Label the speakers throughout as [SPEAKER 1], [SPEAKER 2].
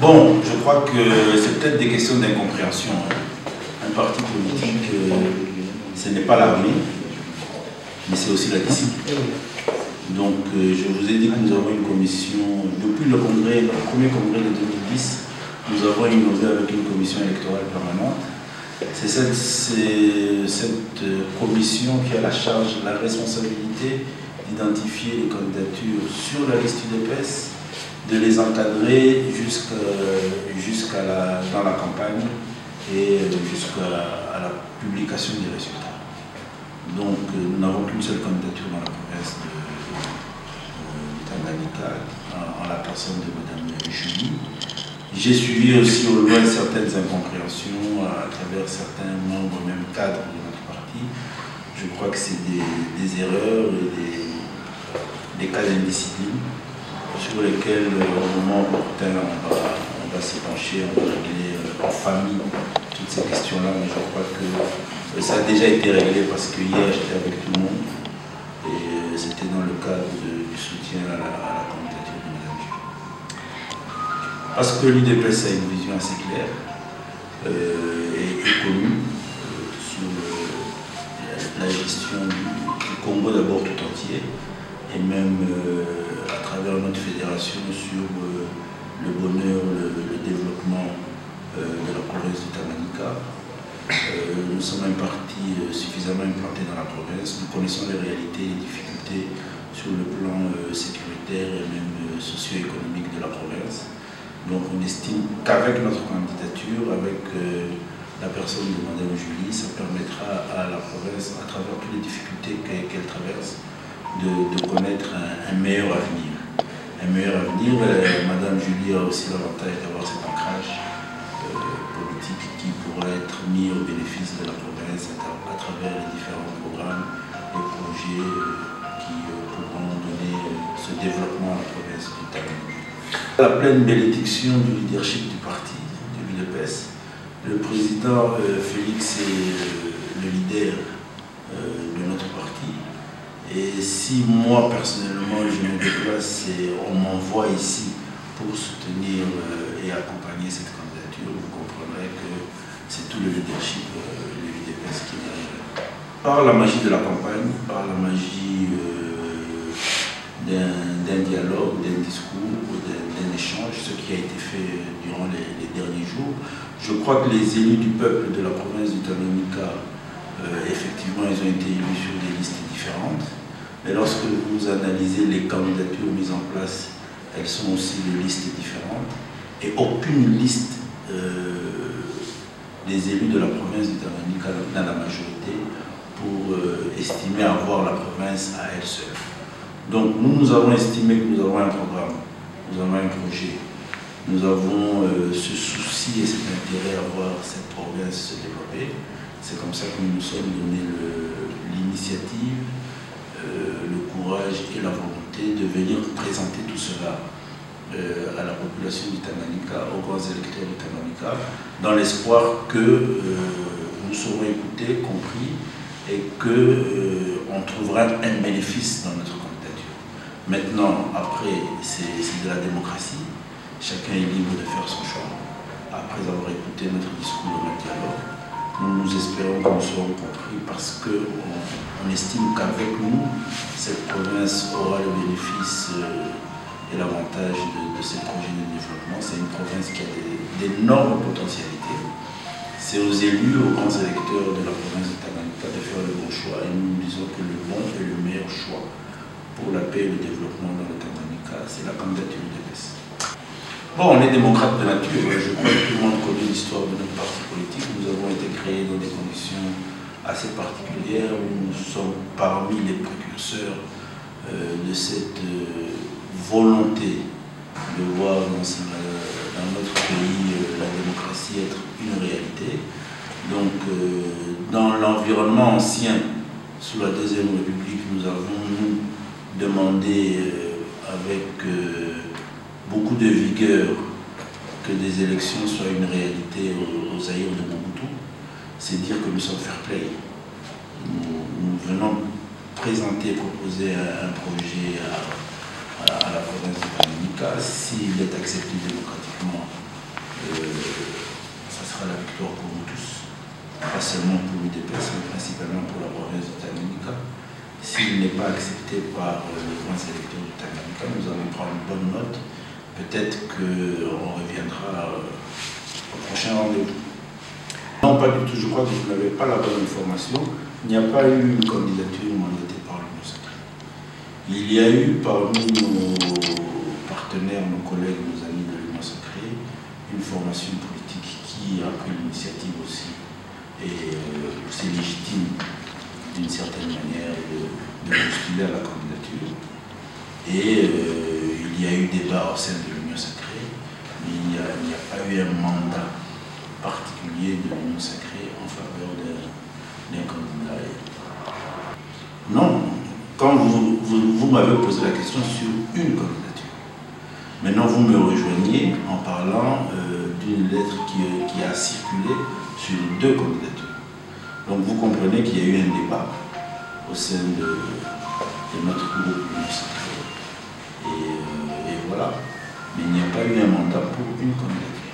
[SPEAKER 1] Bon, je crois que c'est peut-être des questions d'incompréhension. Un parti politique, ce n'est pas l'armée, mais c'est aussi la discipline. Donc, je vous ai dit que nous avons une commission, depuis le congrès, le premier congrès de 2010, nous avons innové avec une commission électorale permanente. C'est cette commission qui a la charge, la responsabilité d'identifier les candidatures sur la liste UDPS, de les encadrer dans la campagne et jusqu'à la publication des résultats. Donc nous n'avons qu'une seule candidature dans la province du Tanganyika, en la personne de Mme Julie. J'ai suivi aussi au loin certaines incompréhensions à travers certains membres, même cadres de notre parti. Je crois que c'est des erreurs et des cas d'indiscipline sur lesquels, au moment opportun, on va s'y pencher, on va régler en famille toutes ces questions-là. Mais je crois que ça a déjà été réglé parce que hier, j'étais avec tout le monde et c'était dans le cadre du soutien à la candidature de Mme Julie. Parce que l'UDPS a une vision assez claire et connue sur la gestion du Congo d'abord tout entier et même à travers notre fédération sur le bonheur, le développement de la province du Tanganyika. Nous sommes un parti suffisamment implanté dans la province, nous connaissons les réalités et les difficultés sur le plan sécuritaire et même socio-économique de la province. Donc on estime qu'avec notre candidature, avec la personne de Mme Julie, ça permettra à la province, à travers toutes les difficultés qu'elle traverse, de connaître un meilleur avenir. Un meilleur avenir, Mme Julie a aussi l'avantage d'avoir cet ancrage politique qui pourra être mis au bénéfice de la province à travers les différents programmes et projets qui pourront donner ce développement à la province du Tanganyika. La pleine bénédiction du leadership du parti, de l'UDPS, le président Félix est le leader de notre parti. Et si moi personnellement je me déplace et on m'envoie ici pour soutenir et accompagner cette candidature, vous comprendrez que c'est tout le leadership de l'UDPS qui est par la magie de la campagne, par la magie d'un dialogue, d'un discours, d'un échange, ce qui a été fait durant les derniers jours. Je crois que les élus du peuple de la province du Tanganyika, effectivement, ils ont été élus sur des listes différentes. Mais lorsque vous analysez les candidatures mises en place, elles sont aussi de listes différentes. Et aucune liste des élus de la province du Tanganyika n'a la majorité pour estimer avoir la province à elle seule. Donc nous avons estimé que nous avons un programme, nous avons un projet, nous avons ce souci et cet intérêt à voir cette province se développer. C'est comme ça que nous nous sommes donné l'initiative, le courage et la volonté de venir présenter tout cela à la population du Tanganyika, aux grands électeurs du Tanganyika, dans l'espoir que nous serons écoutés, compris et qu'on trouvera un bénéfice dans notre candidature. Maintenant, après, c'est de la démocratie. Chacun est libre de faire son choix. Après avoir écouté notre discours et notre dialogue, nous espérons que nous serons compris parce qu'on estime qu'avec nous, cette province aura le bénéfice et l'avantage de ces projets de développement. C'est une province qui a d'énormes potentialités. C'est aux élus, aux grands électeurs de la province de Tanganyika de faire le bon choix. Et nous disons que le bon et le meilleur choix pour la paix et le développement dans le Tanganyika, c'est la candidature UDPS. Bon, on est démocrate de nature. Je crois que tout le monde connaît l'histoire de notre parti politique. Nous avons été créés dans des conditions assez particulières où nous sommes parmi les précurseurs de cette volonté de voir dans notre pays la démocratie être une réalité. Donc, dans l'environnement ancien, sous la Deuxième République, nous avons demandé avec beaucoup de vigueur que des élections soient une réalité aux Zaïre de Mobutu. C'est dire que nous sommes fair play. Nous venons présenter, proposer un projet à la province de Tanganyika. S'il est accepté démocratiquement, pas seulement pour l'UDPS, mais principalement pour la province du Tanganyika. S'il n'est pas accepté par les grands électeurs du Tanganyika, nous allons prendre une bonne note. Peut-être qu'on reviendra au prochain rendez-vous. Non, pas du tout. Je crois que vous n'avez pas la bonne information. Il n'y a pas eu une candidature mandatée par l'Union sacrée. Il y a eu parmi nos partenaires, nos collègues, nos amis de l'Union sacrée, une formation politique qui a pris l'initiative aussi. Et c'est légitime, d'une certaine manière, de postuler à la candidature. Et il y a eu débat au sein de l'Union sacrée, mais il n'y a pas eu un mandat particulier de l'Union sacrée en faveur d'un candidat. Non, quand vous m'avez posé la question sur une candidature. Maintenant, vous me rejoignez en parlant d'une lettre qui a circulé sur 2 candidatures. Donc vous comprenez qu'il y a eu un débat au sein de notre groupe Union sacrée. Et voilà. Mais il n'y a pas eu un mandat pour une candidature.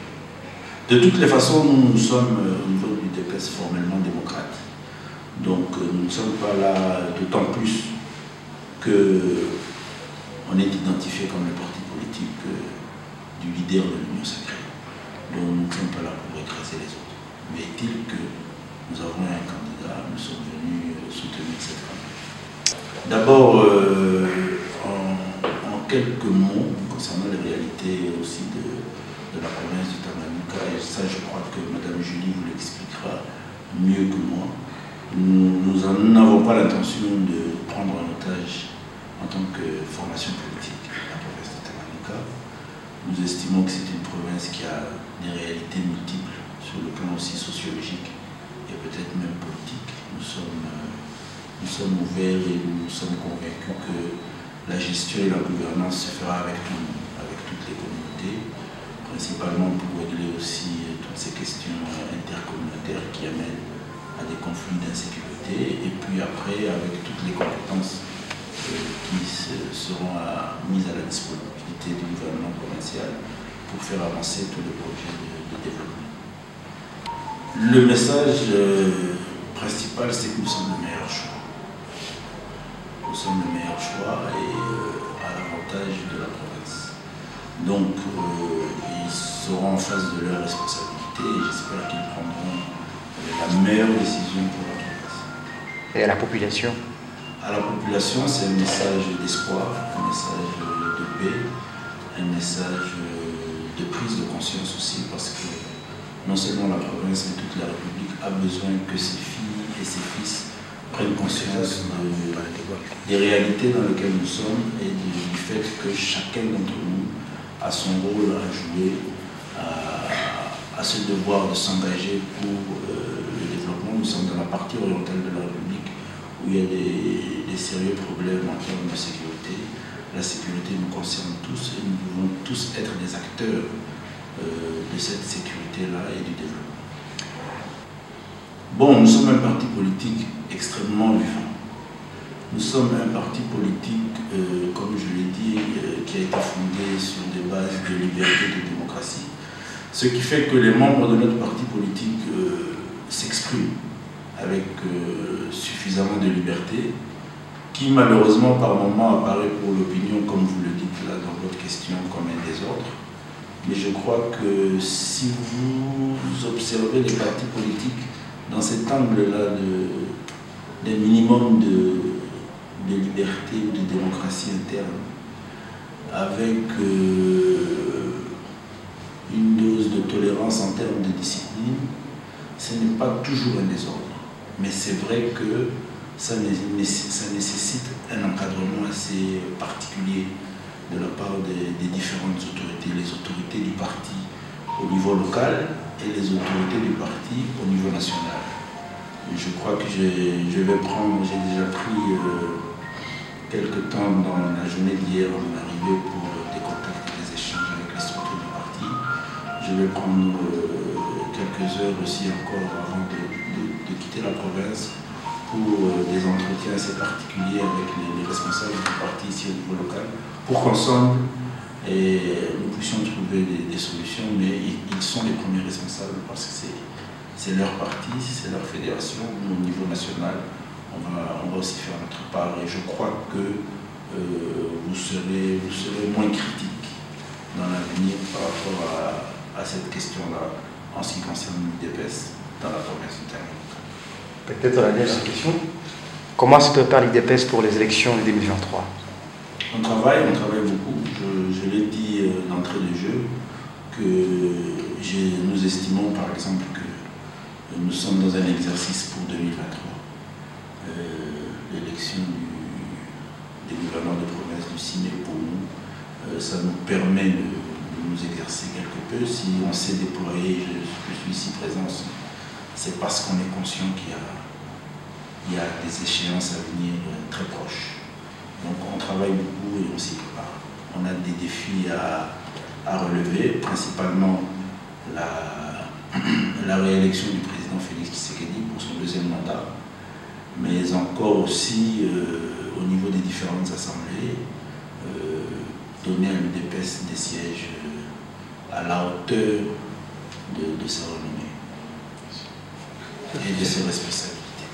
[SPEAKER 1] De toutes les façons, nous sommes au niveau du DPS formellement démocrate. Donc nous ne sommes pas là, d'autant plus qu'on est identifié comme le parti politique du leader de l'Union sacrée. Donc nous ne sommes pas là pour écraser les autres. Mais est-il que nous avons un candidat, nous sommes venus soutenir cette candidature. D'abord, en quelques mots, concernant les réalités aussi de la province du Tanganyika, et ça je crois que Mme Julie vous l'expliquera mieux que moi. Nous n'avons pas l'intention de prendre en otage en tant que formation politique la province du Tanganyika. Nous estimons que c'est une province qui a des réalités multiples sur le plan aussi sociologique et peut-être même politique. Nous sommes ouverts et nous sommes convaincus que la gestion et la gouvernance se fera avec tout le monde, avec toutes les communautés, principalement pour régler aussi toutes ces questions intercommunautaires qui amènent à des conflits d'insécurité, et puis après avec toutes les compétences qui seront mises à la disponibilité du gouvernement provincial pour faire avancer tous les projets de développement. Le message principal, c'est que nous sommes le meilleur choix. Nous sommes le meilleur choix et à l'avantage de la province. Donc, ils seront en face de leurs responsabilités et j'espère qu'ils prendront la meilleure décision pour la province.
[SPEAKER 2] Et à la population?
[SPEAKER 1] À la population, c'est un message d'espoir, un message de paix, un message de prise de conscience aussi, parce que non seulement la province, mais toute la République a besoin que ses filles et ses fils prennent conscience des réalités dans lesquelles nous sommes et du fait que chacun d'entre nous a son rôle à jouer, à ce devoir de s'engager pour le développement. Nous sommes dans la partie orientale de la République où il y a des sérieux problèmes en termes de sécurité. La sécurité nous concerne tous et nous devons tous être des acteurs de cette sécurité-là et du développement. Bon, nous sommes un parti politique extrêmement vivant. Nous sommes un parti politique, comme je l'ai dit, qui a été fondé sur des bases de liberté et de démocratie. Ce qui fait que les membres de notre parti politique s'expriment avec suffisamment de liberté, qui malheureusement par moments apparaît pour l'opinion, comme vous le dites là dans votre question, comme un désordre. Mais je crois que si vous observez les partis politiques dans cet angle-là d'un minimum de liberté ou de démocratie interne, avec une dose de tolérance en termes de discipline, ce n'est pas toujours un désordre. Mais c'est vrai que ça nécessite un encadrement assez particulier de la part des différentes autorités, les autorités du parti au niveau local et les autorités du parti au niveau national. Et je crois que j'ai déjà pris quelques temps dans la journée d'hier à mon arrivée pour des contacts et des échanges avec les structures du parti. Je vais prendre quelques heures aussi encore avant de quitter la province pour des entretiens assez particuliers avec les responsables du parti ici au niveau local, pour qu'ensemble nous puissions trouver des solutions, mais ils sont les premiers responsables parce que c'est leur parti, c'est leur fédération. Nous, au niveau national, on va aussi faire notre part. Et je crois que vous serez moins critique dans l'avenir par rapport à cette question-là en ce qui concerne l'UDPS dans la province du Tanganyika.
[SPEAKER 2] Peut-être la dernière question. Comment se prépare l'UDPS pour les élections de 2023?
[SPEAKER 1] On travaille beaucoup. Je l'ai dit d'entrée de jeu que nous estimons par exemple que nous sommes dans un exercice pour 2023. L'élection des gouverneurs de province du 6 mai pour nous, ça nous permet de nous exercer quelque peu. Si on s'est déployé, je suis ici présent, c'est parce qu'on est conscient qu'il y a des échéances à venir très proches. Donc on travaille beaucoup et on s'y prépare. On a des défis à relever, principalement la réélection du président Félix Tshisekedi pour son deuxième mandat, mais encore aussi au niveau des différentes assemblées, donner à l'UDPS des sièges à la hauteur de ses renommées et de ses responsabilités.